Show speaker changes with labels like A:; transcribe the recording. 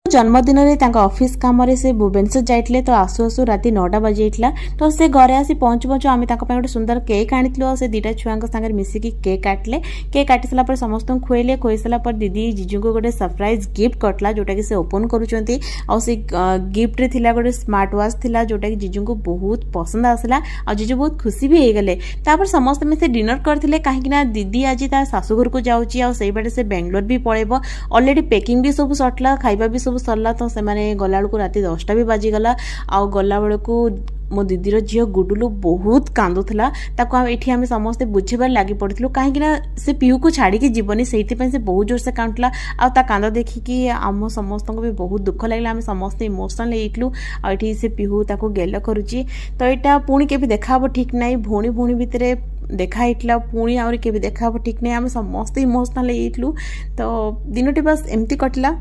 A: जन्मदिन में ऑफिस काम से भुवनेश्वर जाइए तो आसु आसु राति 9टा बजी जाइला। तो से घरे आसी पहुँचु पहुँचु आम गोटे सुंदर केक आनी से दुटा छुआ सागर मिसिकी केक काटिले। केक काटी सारा समस्त खुएले। खुई सारा दीदी जीजू को गोटे सरप्राइज गिफ्ट करला जोटा कि से ओपन करुँच। गिफ्ट रे थिला गोटे स्मार्ट वाच थिला जोटा कि जीजू को बहुत पसंद आसला। आ जीजू बहुत खुशी भी हो गले। समस्त में से डिनर करते कहीं दीदी आज शाशुघर को जाऊँगी आई बाटे से बेंगलोर भी पड़ेब। अलरेडी पैकिंग भी सब सरला खाଇବା भी सब सरला। तो से गला बेलू राति 10टा भी बाजिगला। आउ गला बेलू मो दीदीर झील गुडुलू बहुत कांदुला। ये आम समस्ते बुझेबार लगी पड़ू कहीं से पीहू को छाड़ी जीवनी से बहुत जोर से कांदुला। आ कांद देखिकी आम समस्त भी बहुत दुख लगे। आम समस्त इमोशनल होइतलु। आठी से पीहू ताको गेल करुची। तो यहाँ पुणी के देखा ठीक ना भौणी भौणी भितर देखाई पुणी आगे देखा ठीक ना आम समस्त इमोशनल होइतलु। तो दिनटी बस एमती कटला।